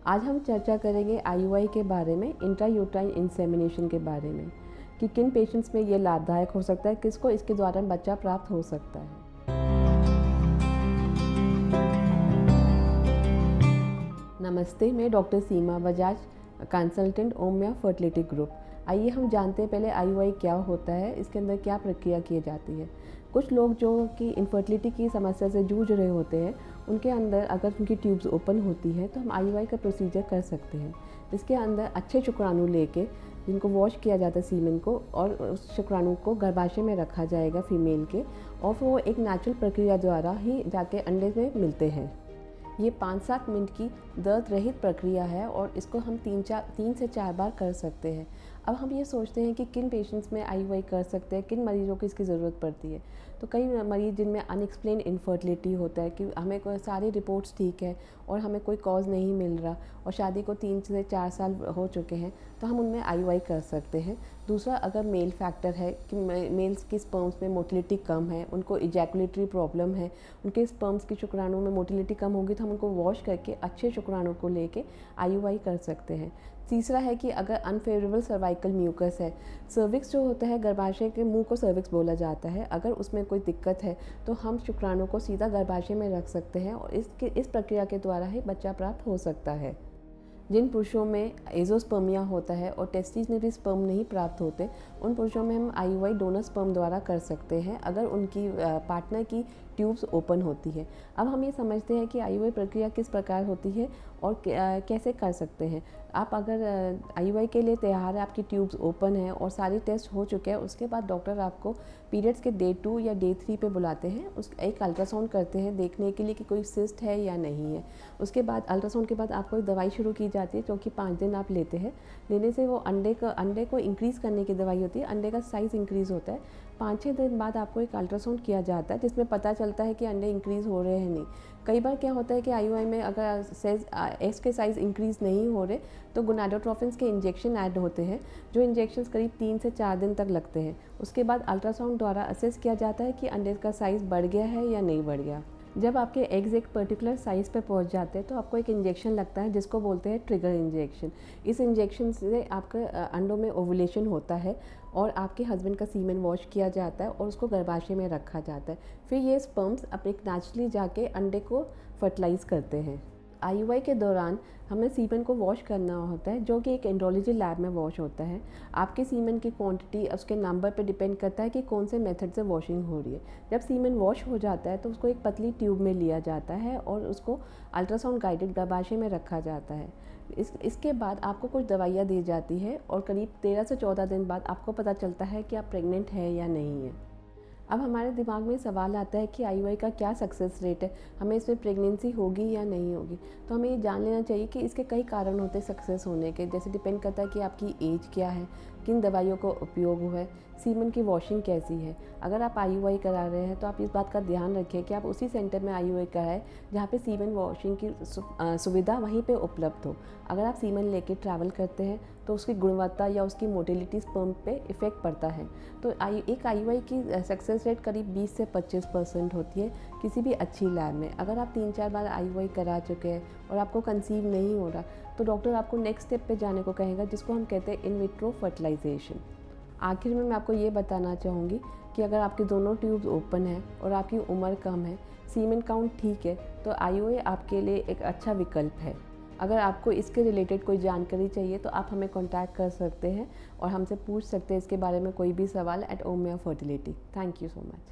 आज हम चर्चा करेंगे आईयूआई के बारे में, इंट्रायूट्राइन इंसेमिनेशन के बारे में, कि किन पेशेंट्स में ये लाभदायक हो सकता है, किसको इसके द्वारा बच्चा प्राप्त हो सकता है। नमस्ते, मैं डॉक्टर सीमा बजाज, कंसल्टेंट ओमिया फर्टिलिटी ग्रुप। आइए हम जानते हैं पहले आईयूआई क्या होता है, इसके अंदर क्या प्रक्रिया की जाती है। कुछ लोग जो कि इनफर्टिलिटी की समस्या से जूझ रहे होते हैं, उनके अंदर अगर उनकी ट्यूब्स ओपन होती हैं तो हम आईयूआई का प्रोसीजर कर सकते हैं। इसके अंदर अच्छे शुक्राणु लेके जिनको वॉश किया जाता है सीमेन को, और उस शुक्राणु को गर्भाशय में रखा जाएगा फीमेल के, और फिर वो एक नेचुरल प्रक्रिया द्वारा ही जाके अंडे में मिलते हैं। ये 5-7 मिनट की दर्द रहित प्रक्रिया है और इसको हम 3 से 4 बार कर सकते हैं। अब हम ये सोचते हैं कि किन पेशेंट्स में आईयूआई कर सकते हैं, किन मरीज़ों को इसकी ज़रूरत पड़ती है। तो कई मरीज़ जिनमें अनएक्सप्लेन इनफर्टिलिटी होता है कि हमें कोई सारी रिपोर्ट्स ठीक है और हमें कोई कॉज नहीं मिल रहा, और शादी को 3 से 4 साल हो चुके हैं, तो हम उनमें आईयूआई कर सकते हैं। दूसरा, अगर मेल फैक्टर है कि मेल्स की स्पर्म्स में मोटिलिटी कम है, उनको इजैकुलेटरी प्रॉब्लम है, उनके स्पर्म्स की शुक्राणु में मोटिलिटी कम होगी, तो हम उनको वॉश करके अच्छे शुक्राणु को लेके आईयूआई कर सकते हैं। तीसरा है कि अगर अनफेवरेबल सर्वाइकल म्यूकस है, सर्विक्स जो होता है गर्भाशय के मुंह को सर्विक्स बोला जाता है, अगर उसमें कोई दिक्कत है तो हम शुक्राणु को सीधा गर्भाशय में रख सकते हैं और इस प्रक्रिया के द्वारा ही बच्चा प्राप्त हो सकता है। जिन पुरुषों में एजोस्पर्मिया होता है और टेस्टिस में भी स्पर्म नहीं प्राप्त होते, उन पुरुषों में हम आईयूआई डोनर स्पर्म द्वारा कर सकते हैं अगर उनकी पार्टनर की ट्यूब्स ओपन होती है। अब हम ये समझते हैं कि आईयूआई प्रक्रिया किस प्रकार होती है और कैसे कर सकते हैं। आप अगर आईयूआई के लिए तैयार है, आपकी ट्यूब्स ओपन है और सारे टेस्ट हो चुके हैं, उसके बाद डॉक्टर आपको पीरियड्स के डे 2 या डे 3 पे बुलाते हैं। एक अल्ट्रासाउंड करते हैं देखने के लिए कि कोई सिस्ट है या नहीं है। उसके बाद अल्ट्रासाउंड के बाद आपको एक दवाई शुरू की जाती है जो कि 5 दिन आप लेते हैं। लेने से वो अंडे को इंक्रीज़ करने की दवाई होती है, अंडे का साइज़ इंक्रीज़ होता है। 5-6 दिन बाद आपको एक अल्ट्रासाउंड किया जाता है जिसमें पता चलता है कि अंडे इंक्रीज़ हो रहे हैं नहीं। कई बार क्या होता है कि आईयूआई में अगर एग्स के साइज़ इंक्रीज़ नहीं हो रहे तो गोनाडोट्रोफिन्स के इंजेक्शन ऐड होते हैं, जो इंजेक्शंस करीब 3 से 4 दिन तक लगते हैं। उसके बाद अल्ट्रासाउंड द्वारा असेस किया जाता है कि अंडे का साइज़ बढ़ गया है या नहीं बढ़ गया। जब आपके एग्स एक पर्टिकुलर साइज़ पे पहुंच जाते हैं तो आपको एक इंजेक्शन लगता है जिसको बोलते हैं ट्रिगर इंजेक्शन। इस इंजेक्शन से आपके अंडों में ओवुलेशन होता है और आपके हस्बैंड का सीमेन वॉश किया जाता है और उसको गर्भाशय में रखा जाता है। फिर ये स्पर्म्स अपने नेचुरली जाके अंडे को फर्टिलाइज़ करते हैं। आईयूआई के दौरान हमें सीमेन को वॉश करना होता है, जो कि एक एंड्रोलॉजी लैब में वॉश होता है। आपके सीमेन की क्वांटिटी उसके नंबर पे डिपेंड करता है कि कौन से मेथड से वॉशिंग हो रही है। जब सीमेन वॉश हो जाता है तो उसको एक पतली ट्यूब में लिया जाता है और उसको अल्ट्रासाउंड गाइडेड गर्भाशय में रखा जाता है। इसके बाद आपको कुछ दवाइयाँ दी जाती है और करीब 13 से 14 दिन बाद आपको पता चलता है कि आप प्रेग्नेंट है या नहीं है। अब हमारे दिमाग में सवाल आता है कि आईयूआई का क्या सक्सेस रेट है, हमें इसमें प्रेगनेंसी होगी या नहीं होगी। तो हमें ये जान लेना चाहिए कि इसके कई कारण होते हैं सक्सेस होने के, जैसे डिपेंड करता है कि आपकी एज क्या है, किन दवाइयों का उपयोग हुआ है, सीमेन की वॉशिंग कैसी है। अगर आप आईयूआई करा रहे हैं तो आप इस बात का ध्यान रखें कि आप उसी सेंटर में आईयूआई कराएं जहाँ पे सीमेन वॉशिंग की सुविधा वहीं पे उपलब्ध हो। अगर आप सीमेन लेके ट्रैवल करते हैं तो उसकी गुणवत्ता या उसकी मोटिलिटी स्पर्म पे इफ़ेक्ट पड़ता है। तो एक आईयूआई की सक्सेस रेट करीब 20 से 25% होती है किसी भी अच्छी लैब में। अगर आप 3-4 बार आईयूआई करा चुके हैं और आपको कंसीव नहीं हो रहा, तो डॉक्टर आपको नेक्स्ट स्टेप पे जाने को कहेगा, जिसको हम कहते हैं इन विट्रो फर्टिलाइजेशन। आखिर में मैं आपको ये बताना चाहूँगी कि अगर आपकी दोनों ट्यूब्स ओपन है और आपकी उम्र कम है, सीमेन काउंट ठीक है, तो आईयूआई आपके लिए एक अच्छा विकल्प है। अगर आपको इसके रिलेटेड कोई जानकारी चाहिए तो आप हमें कांटेक्ट कर सकते हैं और हमसे पूछ सकते हैं इसके बारे में कोई भी सवाल at Omia Fertility. Thank you so much.